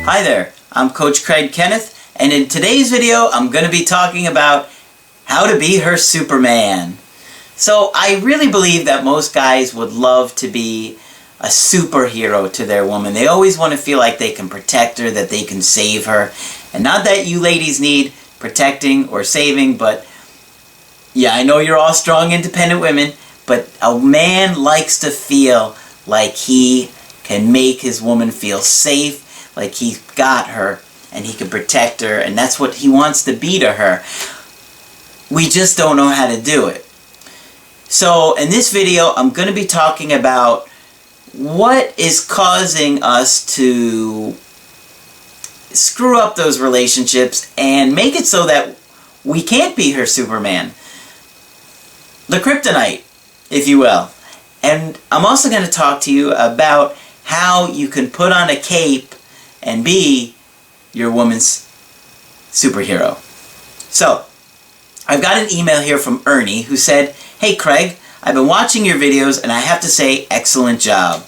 Hi there, I'm Coach Kenneth, and in today's video I'm going to be talking about how to be her Superman. So I really believe that most guys would love to be a superhero to their woman. They always want to feel like they can protect her, that they can save her. And not that you ladies need protecting or saving, but yeah, I know you're all strong, independent women, but a man likes to feel like he can make his woman feel safe, like he's got her and he can protect her, and that's what he wants to be to her. We just don't know how to do it. So in this video I'm going to be talking about what is causing us to screw up those relationships and make it so that we can't be her Superman. The kryptonite, if you will. And I'm also going to talk to you about how you can put on a cape and be your woman's superhero. So, I've got an email here from Ernie who said, "Hey Craig, I've been watching your videos and I have to say, excellent job.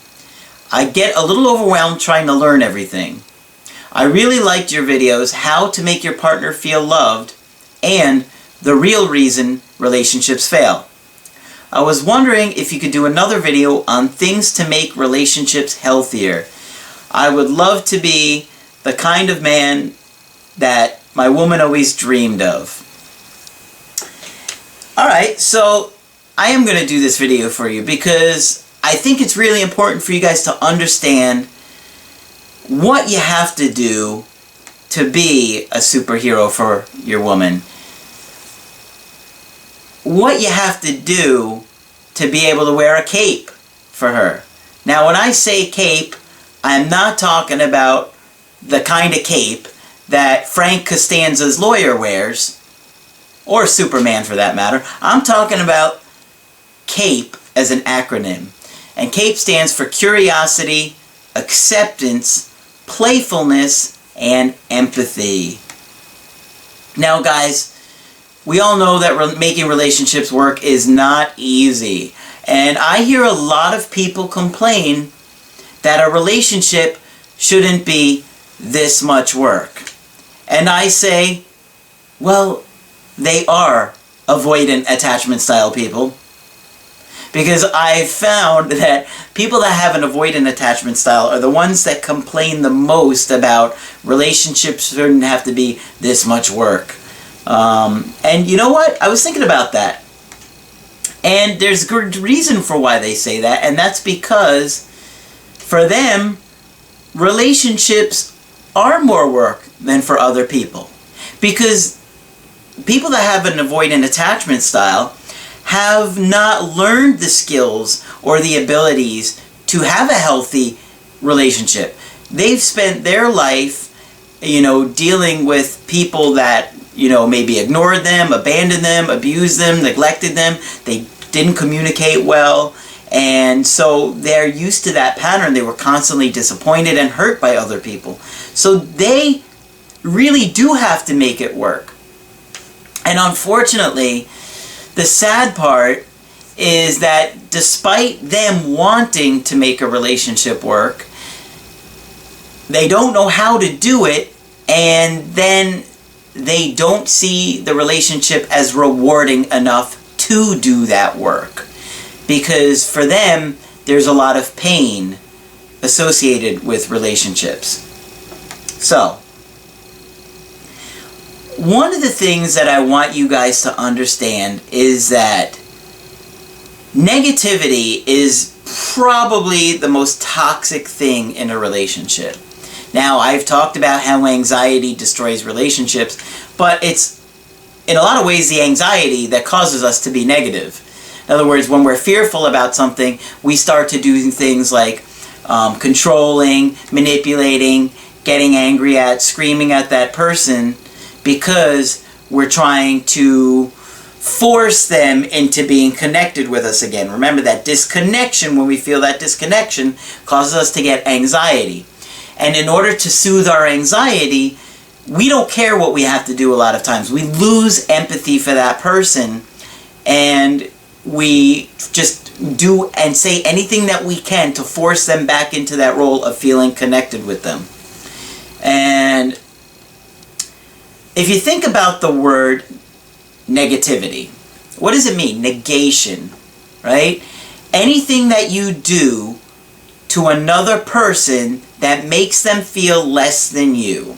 I get a little overwhelmed trying to learn everything. I really liked your videos, how to make your partner feel loved, and the real reason relationships fail. I was wondering if you could do another video on things to make relationships healthier. I would love to be the kind of man that my woman always dreamed of." Alright, so I am going to do this video for you because I think it's really important for you guys to understand what you have to do to be a superhero for your woman. What you have to do to be able to wear a cape for her. Now when I say cape, I'm not talking about the kind of cape that Frank Costanza's lawyer wears, or Superman for that matter. I'm talking about C.A.P.E as an acronym. And C.A.P.E stands for curiosity, acceptance, playfulness, and empathy. Now guys, we all know that making relationships work is not easy. And I hear a lot of people complain that a relationship shouldn't be this much work. And I say, well, they are avoidant attachment style people. Because I've found that people that have an avoidant attachment style are the ones that complain the most about relationships shouldn't have to be this much work. And you know what? I was thinking about that. And there's a good reason for why they say that, and that's because for them, relationships are more work than for other people. Because people that have an avoidant attachment style have not learned the skills or the abilities to have a healthy relationship. They've spent their life, dealing with people that, maybe ignored them, abandoned them, abused them, neglected them. They didn't communicate well. And so they're used to that pattern. They were constantly disappointed and hurt by other people. So they really do have to make it work. And unfortunately, the sad part is that despite them wanting to make a relationship work, they don't know how to do it, and then they don't see the relationship as rewarding enough to do that work. Because for them, there's a lot of pain associated with relationships. So, one of the things that I want you guys to understand is that negativity is probably the most toxic thing in a relationship. Now, I've talked about how anxiety destroys relationships, but it's in a lot of ways the anxiety that causes us to be negative. In other words, when we're fearful about something, we start to do things like controlling, manipulating, getting angry at, screaming at that person because we're trying to force them into being connected with us again. Remember that disconnection, when we feel that disconnection, causes us to get anxiety. And in order to soothe our anxiety, we don't care what we have to do a lot of times. We lose empathy for that person, and we just do and say anything that we can to force them back into that role of feeling connected with them. And if you think about the word negativity, what does it mean? Negation, right? Anything that you do to another person that makes them feel less than you.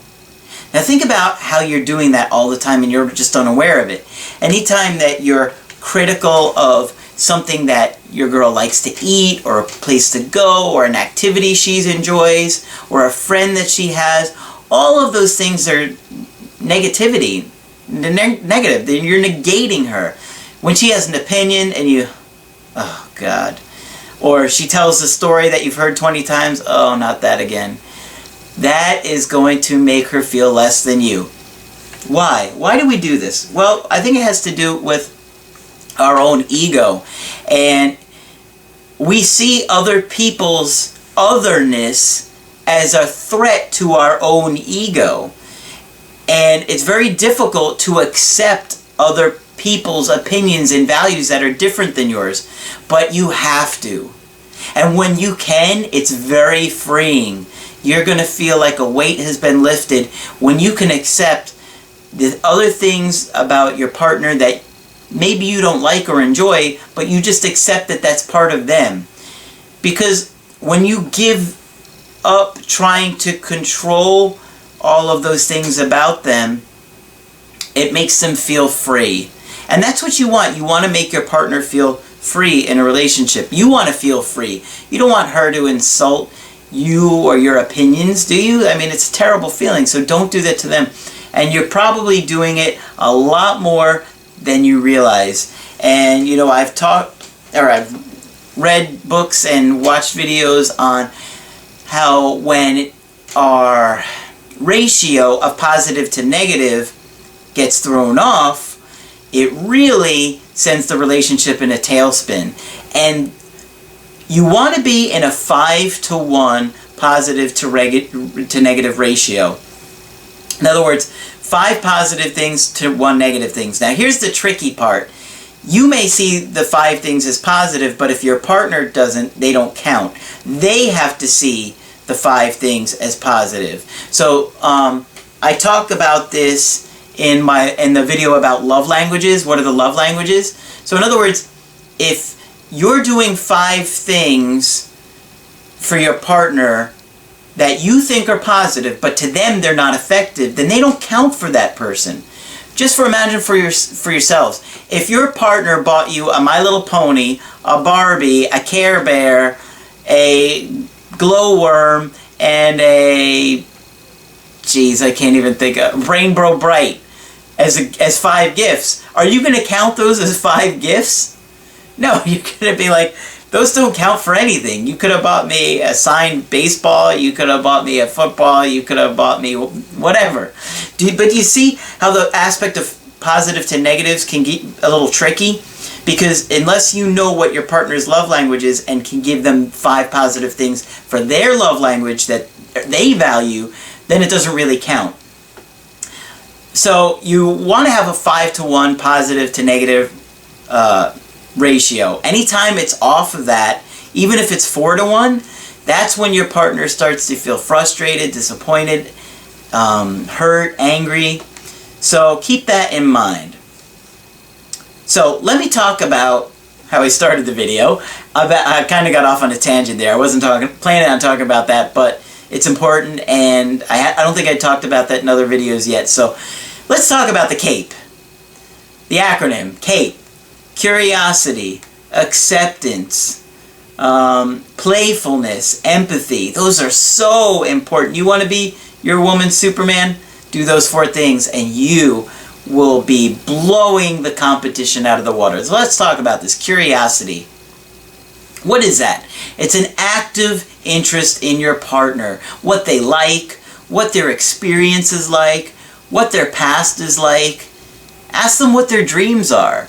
Now think about how you're doing that all the time and you're just unaware of it. Anytime that you're critical of something that your girl likes to eat, or a place to go, or an activity she enjoys, or a friend that she has, all of those things are negativity. Negative. You're negating her. When she has an opinion and you, oh God. Or she tells a story that you've heard 20 times, oh, not that again. That is going to make her feel less than you. Why? Why do we do this? Well, I think it has to do with our own ego. And we see other people's otherness as a threat to our own ego. And it's very difficult to accept other people's opinions and values that are different than yours. But you have to. And when you can, it's very freeing. You're going to feel like a weight has been lifted when you can accept the other things about your partner that maybe you don't like or enjoy, but you just accept that that's part of them. Because when you give up trying to control all of those things about them, it makes them feel free. And that's what you want. You want to make your partner feel free in a relationship. You want to feel free. You don't want her to insult you or your opinions, do you? I mean, it's a terrible feeling, so don't do that to them. And you're probably doing it a lot more than you realize. And you know, I've read books and watched videos on how when our ratio of positive to negative gets thrown off, it really sends the relationship in a tailspin. And you want to be in a 5-to-1 positive to negative ratio. In other words, 5 positive things to 1 negative things. Now here's the tricky part. You may see the 5 things as positive, but if your partner doesn't, they don't count. They have to see the 5 things as positive. So I talk about this in the video about love languages. What are the love languages? So in other words, if you're doing 5 things for your partner that you think are positive, but to them they're not effective, then they don't count for that person. Just imagine for yourselves. If your partner bought you a My Little Pony, a Barbie, a Care Bear, a glowworm, and I can't even think of Rainbow Bright as 5 gifts, are you going to count those as 5 gifts? No, you're going to be like, those don't count for anything. You could have bought me a signed baseball, you could have bought me a football, you could have bought me whatever. But you see how the aspect of positive to negatives can get a little tricky? Because unless you know what your partner's love language is and can give them 5 positive things for their love language that they value, then it doesn't really count. So you want to have a 5-to-1 positive to negative ratio. Anytime it's off of that, even if it's 4-to-1, that's when your partner starts to feel frustrated, disappointed, hurt, angry. So keep that in mind. So let me talk about how I started the video. I kind of got off on a tangent there. I wasn't planning on talking about that, but it's important, and I don't think I talked about that in other videos yet. So let's talk about the C.A.P.E. The acronym, C.A.P.E. Curiosity, acceptance, playfulness, empathy. Those are so important. You want to be your woman's Superman? Do those 4 things and you will be blowing the competition out of the water. So let's talk about this. Curiosity. What is that? It's an active interest in your partner. What they like, what their experience is like, what their past is like. Ask them what their dreams are.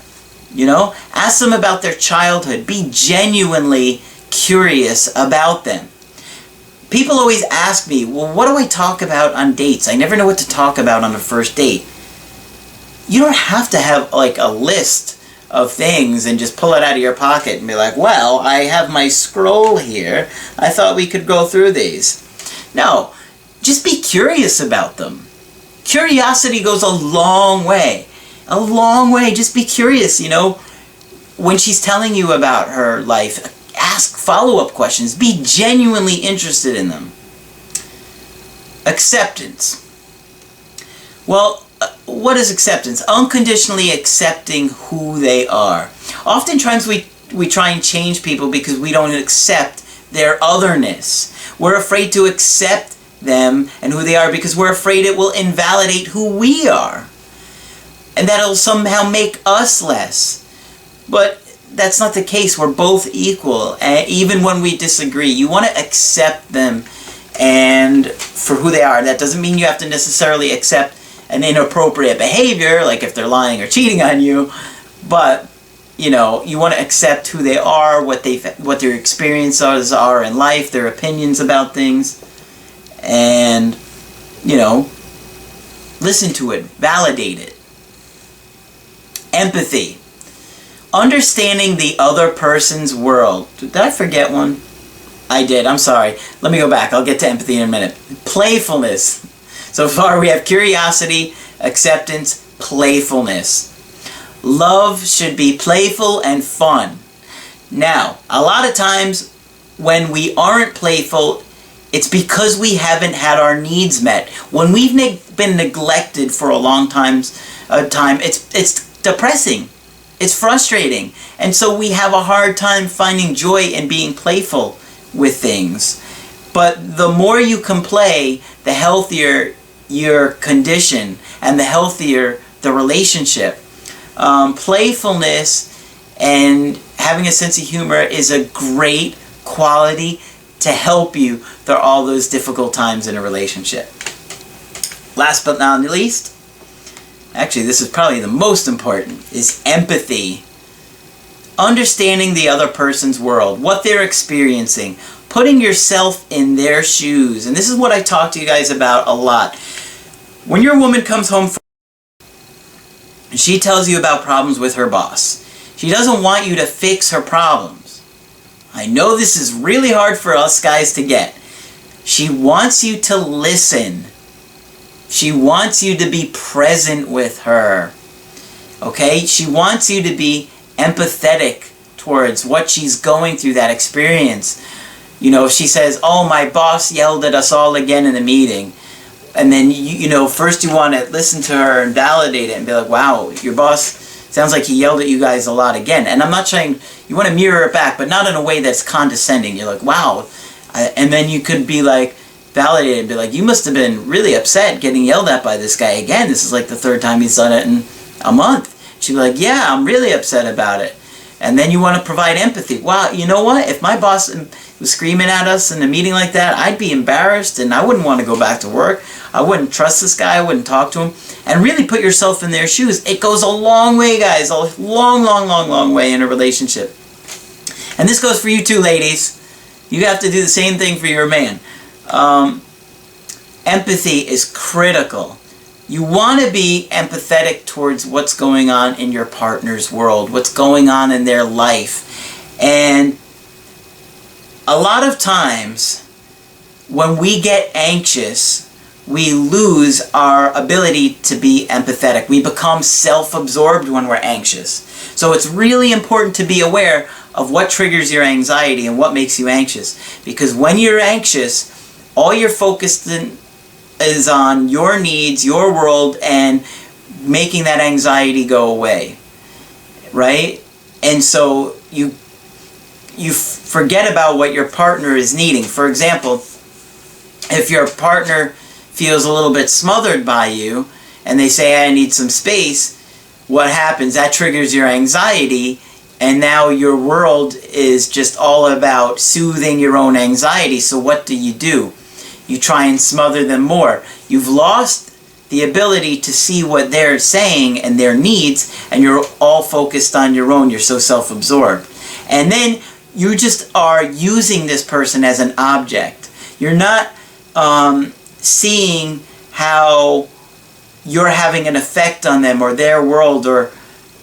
You know, ask them about their childhood. Be genuinely curious about them. People always ask me, well, what do I talk about on dates? I never know what to talk about on a first date. You don't have to have like a list of things and just pull it out of your pocket and be like, well, I have my scroll here. I thought we could go through these. No, just be curious about them. Curiosity goes a long way. A long way. Just be curious, you know. When she's telling you about her life, ask follow-up questions. Be genuinely interested in them. Acceptance. Well, what is acceptance? Unconditionally accepting who they are. Oftentimes we try and change people because we don't accept their otherness. We're afraid to accept them and who they are because we're afraid it will invalidate who we are. And that'll somehow make us less. But that's not the case. We're both equal. And even when we disagree, you want to accept them and for who they are. That doesn't mean you have to necessarily accept an inappropriate behavior, like if they're lying or cheating on you. But, you know, you want to accept who they are, what their experiences are in life, their opinions about things. And, you know, listen to it, validate it. Empathy. Understanding the other person's world. Did I forget one? I did. I'm sorry. Let me go back. I'll get to empathy in a minute. Playfulness. So far we have curiosity, acceptance, playfulness. Love should be playful and fun. Now, a lot of times when we aren't playful, it's because we haven't had our needs met. When we've been neglected for a long time, it's depressing. It's frustrating. And so we have a hard time finding joy in being playful with things. But the more you can play, the healthier your condition and the healthier the relationship. Playfulness and having a sense of humor is a great quality to help you through all those difficult times in a relationship. Last but not least, actually this is probably the most important, is empathy. Understanding the other person's world, what they're experiencing, putting yourself in their shoes. And this is what I talk to you guys about a lot. When your woman comes home and she tells you about problems with her boss, she doesn't want you to fix her problems. I know this is really hard for us guys to get. She wants you to listen. She wants you to be present with her. Okay? She wants you to be empathetic towards what she's going through, that experience. You know, if she says, oh, my boss yelled at us all again in a meeting, and then, you know, first you want to listen to her and validate it and be like, wow, your boss sounds like he yelled at you guys a lot again. And I'm not saying you want to mirror it back, but not in a way that's condescending. You're like, wow. And then you could be like, validate it and be like, you must have been really upset getting yelled at by this guy again. This is like the third time he's done it in a month. She'd be like, yeah, I'm really upset about it. And then you want to provide empathy. Wow, you know what? If my boss was screaming at us in a meeting like that, I'd be embarrassed and I wouldn't want to go back to work. I wouldn't trust this guy. I wouldn't talk to him. And really put yourself in their shoes. It goes a long way, guys. A long way in a relationship. And this goes for you too, ladies. You have to do the same thing for your man. Empathy is critical. You want to be empathetic towards what's going on in your partner's world, what's going on in their life. And a lot of times, when we get anxious, we lose our ability to be empathetic. We become self-absorbed when we're anxious. So it's really important to be aware of what triggers your anxiety and what makes you anxious. Because when you're anxious, all you're focused in is on your needs, your world, and making that anxiety go away, right? And so you forget about what your partner is needing. For example, if your partner feels a little bit smothered by you and they say, I need some space, what happens? That triggers your anxiety, and now your world is just all about soothing your own anxiety. So what do? You try and smother them more. You've lost the ability to see what they're saying and their needs, and you're all focused on your own. You're so self-absorbed. And then you just are using this person as an object. You're not seeing how you're having an effect on them or their world or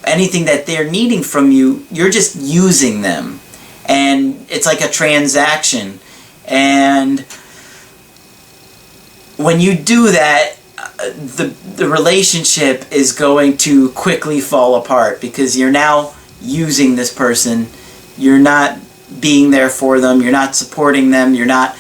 anything that they're needing from you. You're just using them. And it's like a transaction. And when you do that, the relationship is going to quickly fall apart because you're now using this person. You're not being there for them. You're not supporting them. You're not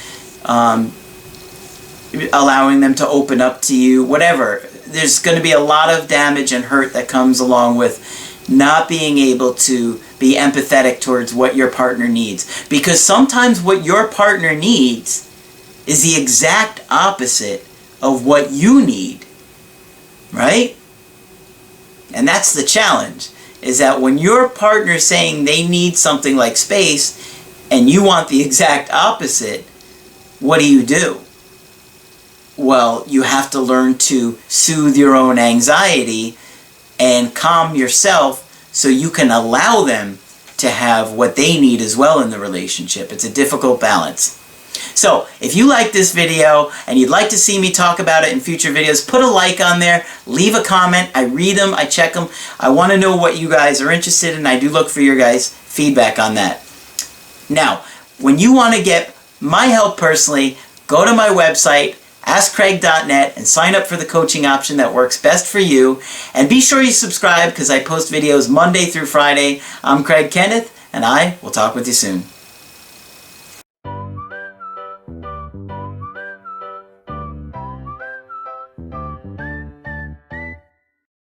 allowing them to open up to you. Whatever. There's going to be a lot of damage and hurt that comes along with not being able to be empathetic towards what your partner needs. Because sometimes what your partner needs is the exact opposite of what you need, right? And that's the challenge, is that when your partner's saying they need something like space and you want the exact opposite, what do? Well, you have to learn to soothe your own anxiety and calm yourself so you can allow them to have what they need as well in the relationship. It's a difficult balance. So, if you like this video and you'd like to see me talk about it in future videos, put a like on there, leave a comment. I read them, I check them. I want to know what you guys are interested in. I do look for your guys' feedback on that. Now, when you want to get my help personally, go to my website, askcraig.net, and sign up for the coaching option that works best for you. And be sure you subscribe because I post videos Monday through Friday. I'm Craig Kenneth, and I will talk with you soon.